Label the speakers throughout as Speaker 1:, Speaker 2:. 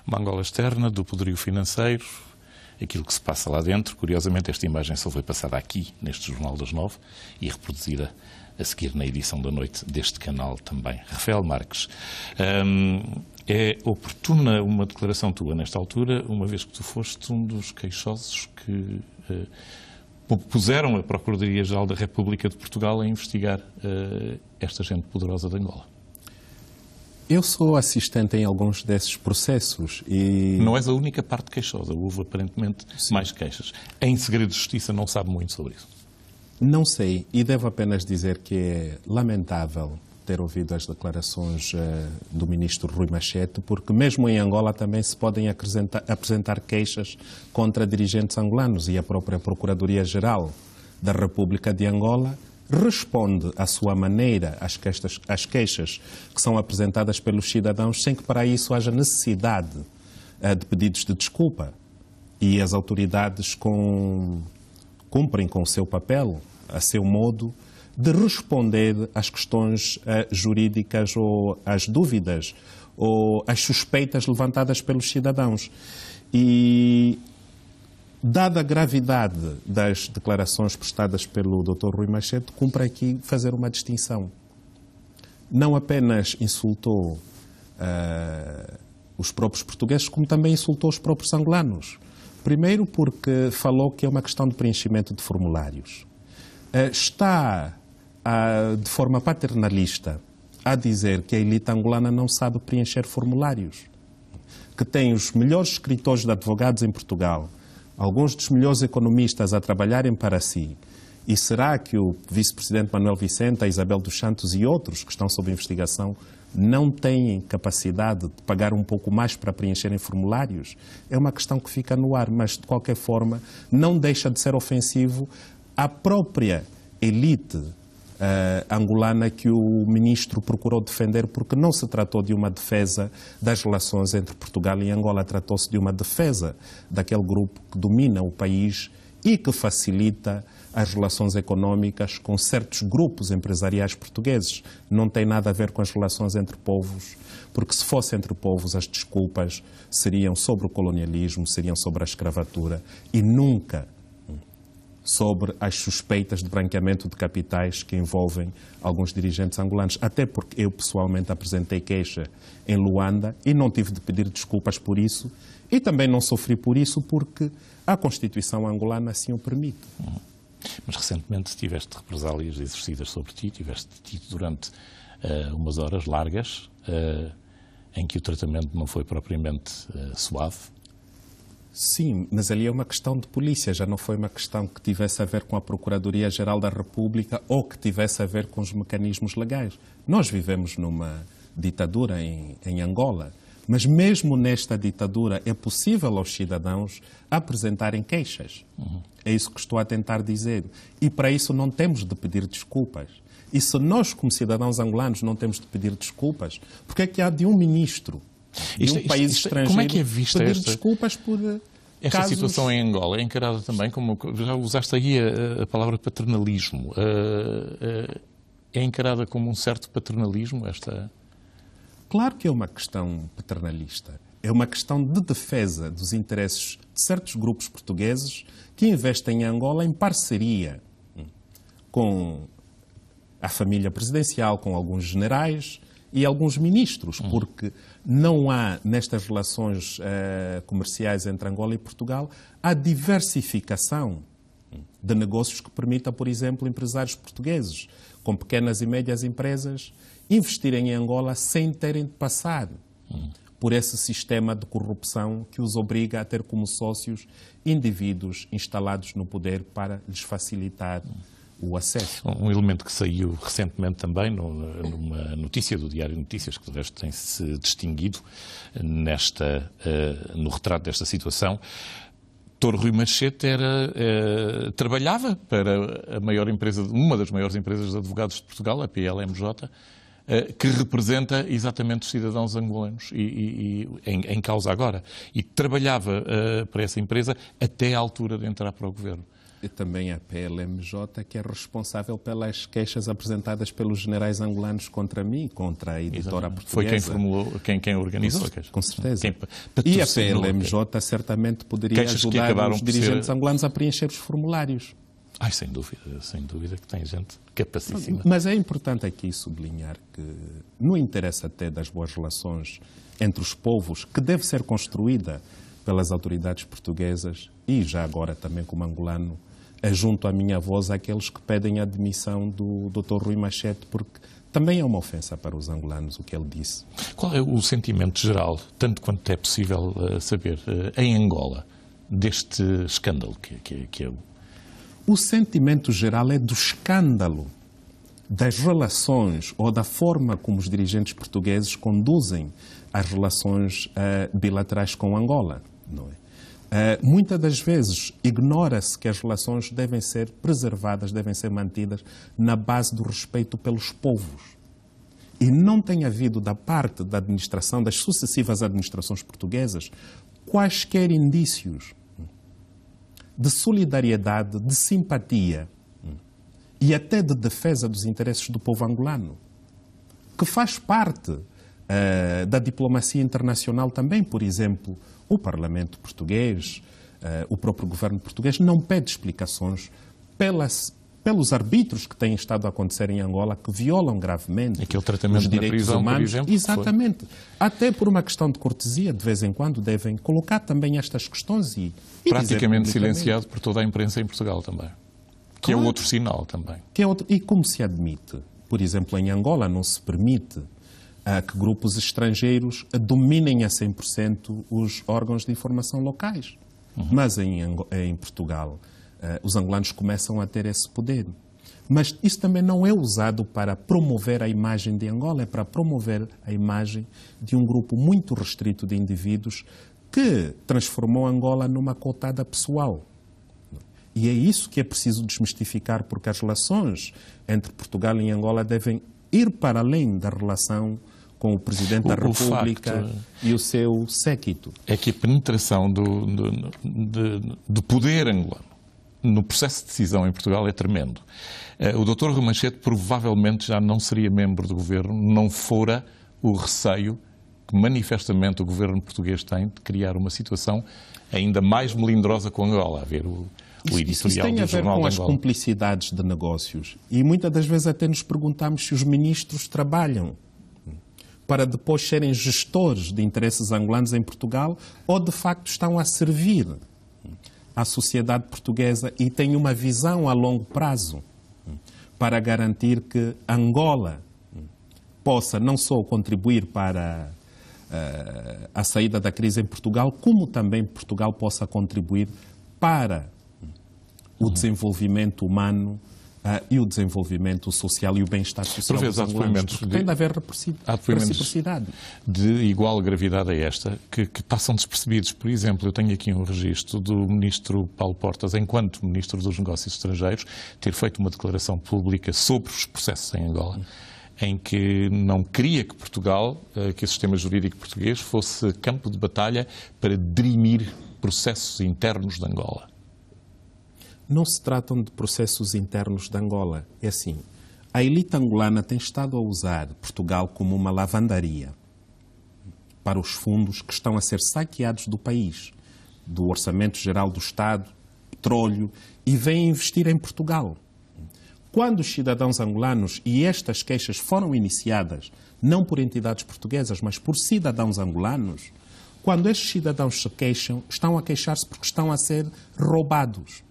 Speaker 1: Uma Angola externa, do poderio financeiro, aquilo que se passa lá dentro. Curiosamente, esta imagem só foi passada aqui, neste Jornal das 9, e reproduzida a seguir na edição da noite deste canal também. Rafael Marques, é oportuna uma declaração tua nesta altura, uma vez que tu foste um dos queixosos que puseram a Procuradoria-Geral da República de Portugal a investigar esta gente poderosa de Angola.
Speaker 2: Eu sou assistente em alguns desses processos e...
Speaker 1: Não és a única parte queixosa, houve aparentemente mais queixas. Em segredo de justiça não sabe muito sobre isso.
Speaker 2: Não sei, e devo apenas dizer que é lamentável ter ouvido as declarações do ministro Rui Machete, porque mesmo em Angola também se podem apresentar queixas contra dirigentes angolanos e a própria Procuradoria-Geral da República de Angola responde à sua maneira às queixas que são apresentadas pelos cidadãos sem que para isso haja necessidade de pedidos de desculpa. E as autoridades cumprem com o seu papel, a seu modo, de responder às questões jurídicas ou às dúvidas ou às suspeitas levantadas pelos cidadãos. E, dada a gravidade das declarações prestadas pelo Dr. Rui Machete, cumpre aqui fazer uma distinção. Não apenas insultou os próprios portugueses, como também insultou os próprios angolanos. Primeiro porque falou que é uma questão de preenchimento de formulários. Está, de forma paternalista, a dizer que a elite angolana não sabe preencher formulários, que tem os melhores escritores de advogados em Portugal, alguns dos melhores economistas a trabalharem para si. E será que o vice-presidente Manuel Vicente, a Isabel dos Santos e outros que estão sob investigação não têm capacidade de pagar um pouco mais para preencherem formulários? É uma questão que fica no ar, mas de qualquer forma não deixa de ser ofensivo à própria elite angolana que o ministro procurou defender, porque não se tratou de uma defesa das relações entre Portugal e Angola, tratou-se de uma defesa daquele grupo que domina o país e que facilita as relações económicas com certos grupos empresariais portugueses. Não tem nada a ver com as relações entre povos, porque se fosse entre povos as desculpas seriam sobre o colonialismo, seriam sobre a escravatura e nunca sobre as suspeitas de branqueamento de capitais que envolvem alguns dirigentes angolanos. Até porque eu pessoalmente apresentei queixa em Luanda e não tive de pedir desculpas por isso e também não sofri por isso porque a Constituição angolana assim o permite.
Speaker 1: Mas recentemente tiveste represálias exercidas sobre ti, tiveste tido durante umas horas largas em que o tratamento não foi propriamente suave.
Speaker 2: Sim, mas ali é uma questão de polícia, já não foi uma questão que tivesse a ver com a Procuradoria-Geral da República ou que tivesse a ver com os mecanismos legais. Nós vivemos numa ditadura em Angola, mas mesmo nesta ditadura é possível aos cidadãos apresentarem queixas. É isso que estou a tentar dizer. E para isso não temos de pedir desculpas. E se nós, como cidadãos angolanos, não temos de pedir desculpas, porque é que há de um ministro de um país estrangeiro
Speaker 1: como é que é vista
Speaker 2: pedir desculpas por
Speaker 1: esta
Speaker 2: casos...
Speaker 1: situação em Angola? É encarada também como... Já usaste aí a palavra paternalismo. É encarada como um certo paternalismo esta...
Speaker 2: Claro que é uma questão paternalista. É uma questão de defesa dos interesses de certos grupos portugueses que investem em Angola em parceria com a família presidencial, com alguns generais e alguns ministros, porque não há, nestas relações comerciais entre Angola e Portugal, a diversificação de negócios que permita, por exemplo, empresários portugueses com pequenas e médias empresas investirem em Angola sem terem de passar por esse sistema de corrupção que os obriga a ter como sócios indivíduos instalados no poder para lhes facilitar o acesso.
Speaker 1: Um elemento que saiu recentemente também numa notícia do Diário de Notícias, que de resto tem-se distinguido no retrato desta situação. Dr. Rui Machete trabalhava para uma das maiores empresas de advogados de Portugal, a PLMJ, que representa exatamente os cidadãos angolanos em causa agora. E trabalhava para essa empresa até à altura de entrar para o governo.
Speaker 2: E também a PLMJ, que é responsável pelas queixas apresentadas pelos generais angolanos contra mim, contra a editora portuguesa.
Speaker 1: Foi quem formulou, quem organizou a queixa.
Speaker 2: Com certeza. E a PLMJ certamente poderia ajudar os dirigentes angolanos a preencher os formulários.
Speaker 1: Sem dúvida que tem gente capacíssima.
Speaker 2: Mas é importante aqui sublinhar que não interessa até das boas relações entre os povos, que deve ser construída pelas autoridades portuguesas e já agora também como angolano, junto à minha voz àqueles que pedem a demissão do Dr. Rui Machete, porque também é uma ofensa para os angolanos o que ele disse.
Speaker 1: Qual é o sentimento geral, tanto quanto é possível saber, em Angola, deste escândalo que é o...
Speaker 2: O sentimento geral é do escândalo das relações ou da forma como os dirigentes portugueses conduzem as relações bilaterais com Angola. Não é? Muitas das vezes ignora-se que as relações devem ser preservadas, devem ser mantidas na base do respeito pelos povos. E não tem havido da parte da administração, das sucessivas administrações portuguesas, quaisquer indícios de solidariedade, de simpatia e até de defesa dos interesses do povo angolano, que faz parte da diplomacia internacional também. Por exemplo, o Parlamento português, o próprio governo português não pede explicações pelos arbitros que têm estado a acontecer em Angola, que violam gravemente
Speaker 1: aquele tratamento
Speaker 2: os direitos
Speaker 1: na prisão,
Speaker 2: humanos.
Speaker 1: por exemplo.
Speaker 2: Exatamente. Até por uma questão de cortesia, de vez em quando devem colocar também estas questões e
Speaker 1: praticamente silenciado por toda a imprensa em Portugal também. Que é outro sinal também.
Speaker 2: E como se admite? Por exemplo, em Angola não se permite que grupos estrangeiros dominem a 100% os órgãos de informação locais. Mas em Portugal, os angolanos começam a ter esse poder. Mas isso também não é usado para promover a imagem de Angola, é para promover a imagem de um grupo muito restrito de indivíduos que transformou Angola numa cotada pessoal. E é isso que é preciso desmistificar, porque as relações entre Portugal e Angola devem ir para além da relação com o Presidente da República e o seu séquito.
Speaker 1: É que a penetração do poder angolano no processo de decisão em Portugal é tremendo. O Dr. Rui Machete provavelmente já não seria membro do governo, não fora o receio que manifestamente o governo português tem de criar uma situação ainda mais melindrosa com Angola, a ver o editorial do Jornal de Angola.
Speaker 2: Isso tem a ver com as cumplicidades de negócios. E muitas das vezes até nos perguntamos se os ministros trabalham para depois serem gestores de interesses angolanos em Portugal ou de facto estão a servir à sociedade portuguesa e têm uma visão a longo prazo para garantir que Angola possa não só contribuir para a saída da crise em Portugal, como também Portugal possa contribuir para o desenvolvimento humano e o desenvolvimento social e o bem-estar social dos angolanos. Tem de haver reciprocidade.
Speaker 1: De igual gravidade a esta, que passam despercebidos. Por exemplo, eu tenho aqui um registro do ministro Paulo Portas, enquanto ministro dos Negócios Estrangeiros, ter feito uma declaração pública sobre os processos em Angola, em que não queria que Portugal, que o sistema jurídico português, fosse campo de batalha para dirimir processos internos de Angola.
Speaker 2: Não se tratam de processos internos de Angola. É assim, a elite angolana tem estado a usar Portugal como uma lavandaria para os fundos que estão a ser saqueados do país, do Orçamento Geral do Estado, petróleo, e vêm investir em Portugal. Quando os cidadãos angolanos, e estas queixas foram iniciadas não por entidades portuguesas, mas por cidadãos angolanos, quando estes cidadãos se queixam, estão a queixar-se porque estão a ser roubados.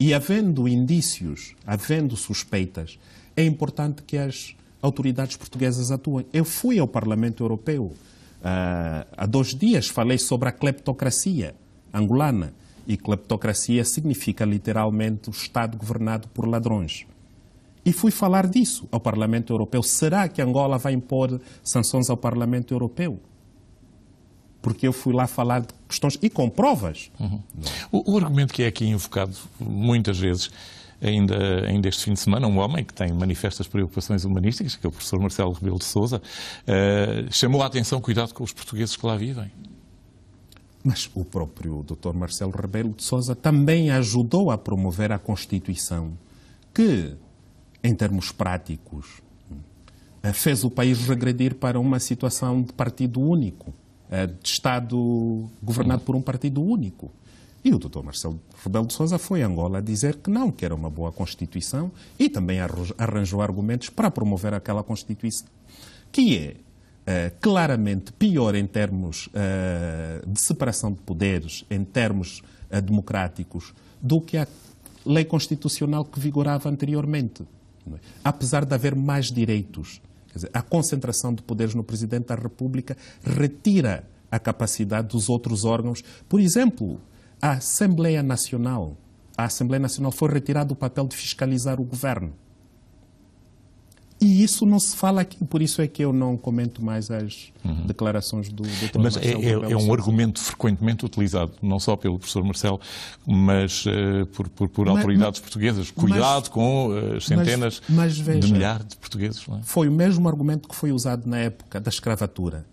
Speaker 2: E havendo indícios, havendo suspeitas, é importante que as autoridades portuguesas atuem. Eu fui ao Parlamento Europeu há 2 dias, falei sobre a cleptocracia angolana. E cleptocracia significa literalmente o Estado governado por ladrões. E fui falar disso ao Parlamento Europeu. Será que Angola vai impor sanções ao Parlamento Europeu? Porque eu fui lá falar de questões e com provas.
Speaker 1: O argumento que é aqui invocado muitas vezes, ainda este fim de semana, um homem que tem manifestas preocupações humanísticas, que é o professor Marcelo Rebelo de Sousa, chamou a atenção, cuidado com os portugueses que lá vivem.
Speaker 2: Mas o próprio Dr. Marcelo Rebelo de Sousa também ajudou a promover a Constituição, que, em termos práticos, fez o país regredir para uma situação de partido único, de Estado governado por um partido único. E o Dr. Marcelo Rebelo de Sousa foi a Angola dizer que não, que era uma boa Constituição, e também arranjou argumentos para promover aquela Constituição, que é claramente pior em termos de separação de poderes, em termos democráticos, do que a lei constitucional que vigorava anteriormente. Não é? Apesar de haver mais direitos, quer dizer, a concentração de poderes no Presidente da República retira a capacidade dos outros órgãos. Por exemplo, a Assembleia Nacional foi retirado o papel de fiscalizar o governo. E isso não se fala aqui, por isso é que eu não comento mais as declarações do Dr.
Speaker 1: Mas
Speaker 2: Marcelo.
Speaker 1: é um argumento frequentemente utilizado, não só pelo professor Marcelo, mas por autoridades portuguesas. Cuidado com as centenas de milhares de portugueses. Não é?
Speaker 2: Foi o mesmo argumento que foi usado na época da escravatura.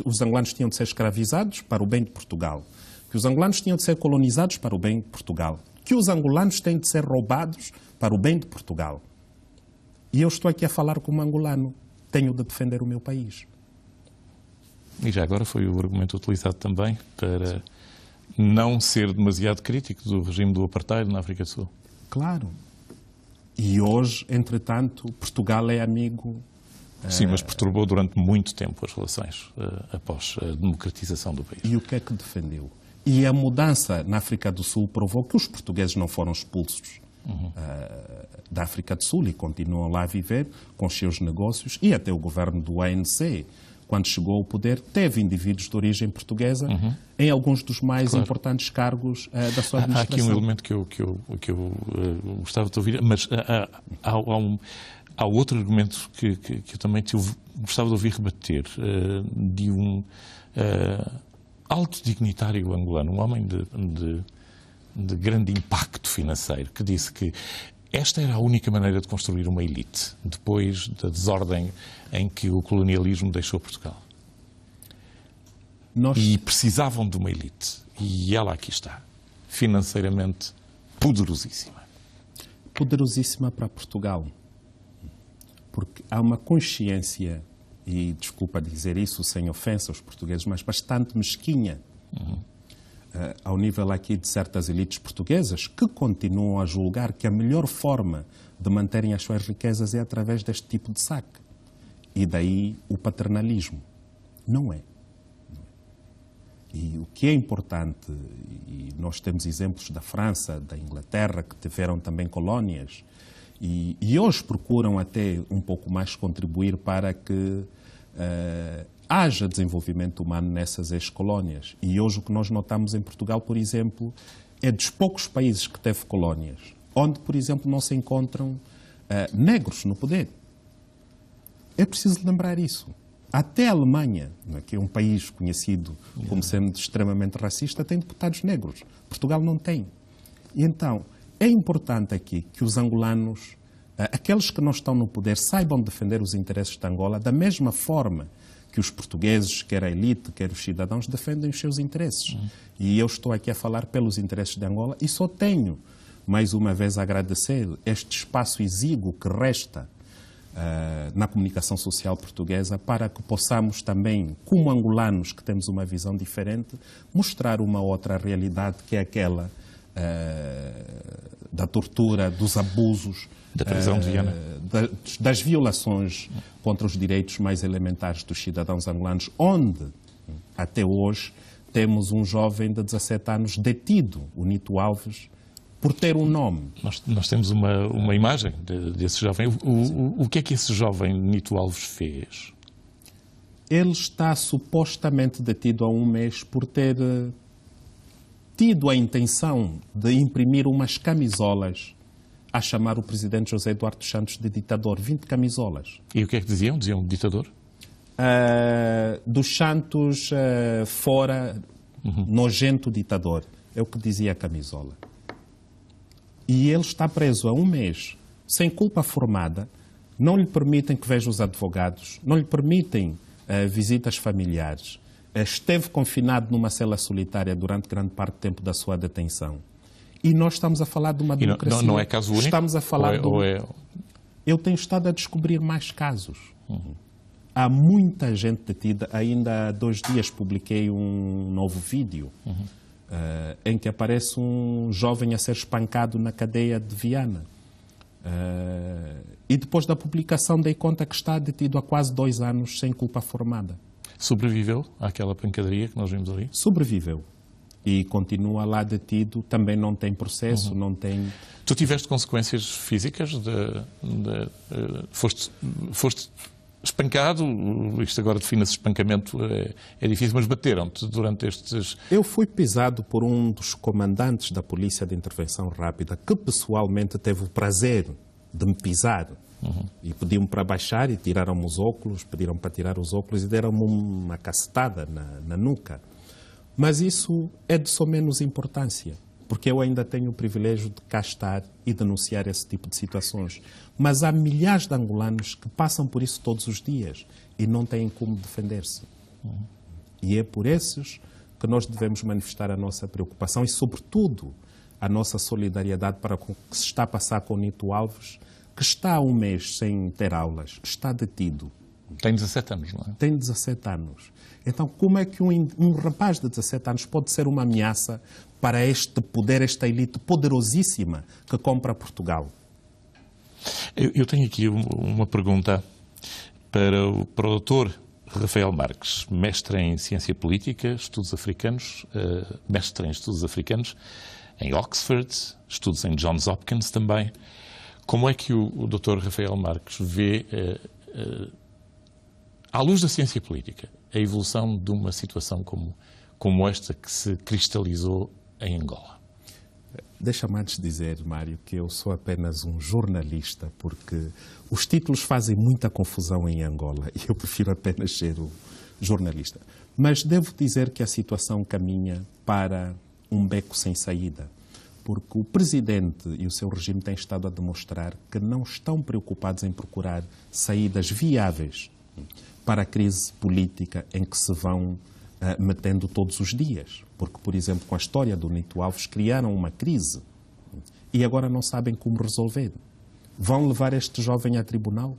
Speaker 2: Os angolanos tinham de ser escravizados para o bem de Portugal. Que os angolanos tinham de ser colonizados para o bem de Portugal. Que os angolanos têm de ser roubados para o bem de Portugal. E eu estou aqui a falar como angolano. Tenho de defender o meu país.
Speaker 1: E já agora foi o argumento utilizado também para não ser demasiado crítico do regime do apartheid na África do Sul.
Speaker 2: Claro. E hoje, entretanto, Portugal é amigo...
Speaker 1: Sim, mas perturbou durante muito tempo as relações após a democratização do país.
Speaker 2: E o que é que defendeu? E a mudança na África do Sul provou que os portugueses não foram expulsos da África do Sul e continuam lá a viver com os seus negócios, e até o governo do ANC, quando chegou ao poder, teve indivíduos de origem portuguesa em alguns dos mais importantes cargos da sua administração.
Speaker 1: Há aqui um elemento que eu gostava de ouvir, mas há outro argumento que eu também gostava de ouvir rebater, de um alto dignitário angolano, um homem de grande impacto financeiro, que disse que esta era a única maneira de construir uma elite, depois da desordem em que o colonialismo deixou Portugal. E precisavam de uma elite. E ela aqui está, financeiramente poderosíssima.
Speaker 2: Poderosíssima para Portugal. Porque há uma consciência, e desculpa dizer isso sem ofensa aos portugueses, mas bastante mesquinha, ao nível aqui de certas elites portuguesas, que continuam a julgar que a melhor forma de manterem as suas riquezas é através deste tipo de saque. E daí o paternalismo. Não é. E o que é importante, e nós temos exemplos da França, da Inglaterra, que tiveram também colónias, e hoje procuram até um pouco mais contribuir para que haja desenvolvimento humano nessas ex-colónias. E hoje o que nós notamos em Portugal, por exemplo, é dos poucos países que teve colónias, onde, por exemplo, não se encontram negros no poder. É preciso lembrar isso. Até a Alemanha, que é um país conhecido como sendo extremamente racista, tem deputados negros. Portugal não tem. E então, é importante aqui que os angolanos, aqueles que não estão no poder, saibam defender os interesses de Angola da mesma forma que os portugueses, quer a elite, quer os cidadãos, defendem os seus interesses. E eu estou aqui a falar pelos interesses de Angola e só tenho, mais uma vez, a agradecer este espaço exíguo que resta na comunicação social portuguesa para que possamos também, como angolanos que temos uma visão diferente, mostrar uma outra realidade que é aquela da tortura, dos abusos,
Speaker 1: da prisão de Viana,
Speaker 2: das violações contra os direitos mais elementares dos cidadãos angolanos, onde, até hoje, temos um jovem de 17 anos detido, o Nito Alves, por ter um nome.
Speaker 1: Nós temos uma imagem desse jovem. O que é que esse jovem Nito Alves fez?
Speaker 2: Ele está supostamente detido há um mês por ter tido a intenção de imprimir umas camisolas a chamar o presidente José Eduardo Santos de ditador. 20 camisolas.
Speaker 1: E o que é que diziam? Diziam ditador?
Speaker 2: Dos Santos fora, nojento ditador. É o que dizia a camisola. E ele está preso há um mês, sem culpa formada, não lhe permitem que veja os advogados, não lhe permitem visitas familiares, esteve confinado numa cela solitária durante grande parte do tempo da sua detenção. E nós estamos a falar de uma democracia.
Speaker 1: Não é caso único?
Speaker 2: Estamos a falar Eu tenho estado a descobrir mais casos. Há muita gente detida. Ainda há 2 dias publiquei um novo vídeo em que aparece um jovem a ser espancado na cadeia de Viana. E depois da publicação dei conta que está detido há quase 2 anos sem culpa formada.
Speaker 1: Sobreviveu àquela pancadaria que nós vimos ali?
Speaker 2: Sobreviveu. E continua lá detido, também não tem processo, não tem...
Speaker 1: Tu tiveste consequências físicas? Foste espancado? Isto agora define-se espancamento, é difícil, mas bateram-te durante estes...
Speaker 2: Eu fui pisado por um dos comandantes da Polícia de Intervenção Rápida, que pessoalmente teve o prazer de me pisar. E pediam-me para baixar e tiraram-me os óculos, pediram para tirar os óculos e deram-me uma cacetada na nuca. Mas isso é de só menos importância, porque eu ainda tenho o privilégio de cá estar e denunciar esse tipo de situações. Mas há milhares de angolanos que passam por isso todos os dias e não têm como defender-se. E é por esses que nós devemos manifestar a nossa preocupação e, sobretudo, a nossa solidariedade para o que se está a passar com o Nito Alves, que está há 1 mês sem ter aulas, está detido.
Speaker 1: Tem 17 anos, não é?
Speaker 2: Tem 17 anos. Então, como é que um rapaz de 17 anos pode ser uma ameaça para este poder, esta elite poderosíssima que compra Portugal?
Speaker 1: Eu tenho aqui uma pergunta para o doutor Rafael Marques, mestre em Ciência Política, Estudos Africanos, mestre em Estudos Africanos, em Oxford, estudos em Johns Hopkins também. Como é que o doutor Rafael Marques vê, à luz da ciência política, a evolução de uma situação como esta que se cristalizou em Angola?
Speaker 2: Deixa-me antes dizer, Mário, que eu sou apenas um jornalista, porque os títulos fazem muita confusão em Angola e eu prefiro apenas ser um jornalista. Mas devo dizer que a situação caminha para um beco sem saída, porque o Presidente e o seu regime têm estado a demonstrar que não estão preocupados em procurar saídas viáveis para a crise política em que se vão metendo todos os dias. Porque, por exemplo, com a história do Nito Alves, criaram uma crise e agora não sabem como resolver. Vão levar este jovem a tribunal?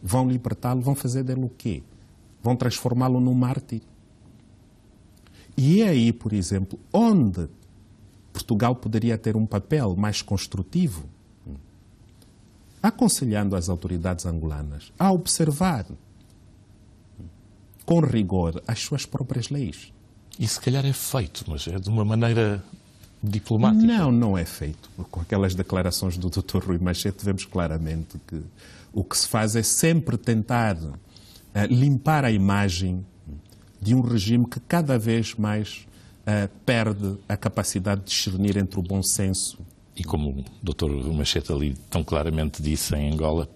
Speaker 2: Vão libertá-lo? Vão fazer dele o quê? Vão transformá-lo num mártir? E é aí, por exemplo, onde Portugal poderia ter um papel mais construtivo, aconselhando as autoridades angolanas a observar com rigor as suas próprias leis.
Speaker 1: E se calhar é feito, mas é de uma maneira diplomática.
Speaker 2: Não é feito. Com aquelas declarações do Dr. Rui Machete, vemos claramente que o que se faz é sempre tentar limpar a imagem de um regime que cada vez mais perde a capacidade de discernir entre o bom senso.
Speaker 1: E como o Dr. Rui Machete ali tão claramente disse em Angola,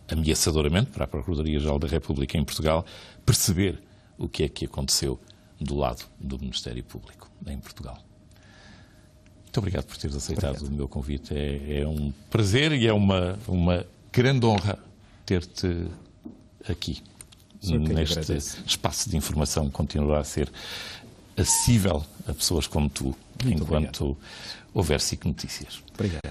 Speaker 1: ameaçadoramente para a Procuradoria-Geral da República em Portugal, perceber o que é que aconteceu do lado do Ministério Público em Portugal. Muito obrigado por teres aceitado o meu convite. É um prazer e é uma grande honra ter-te aqui, neste espaço de informação que continuará a ser acessível a pessoas como tu, enquanto houver SIC Notícias.
Speaker 2: Obrigado.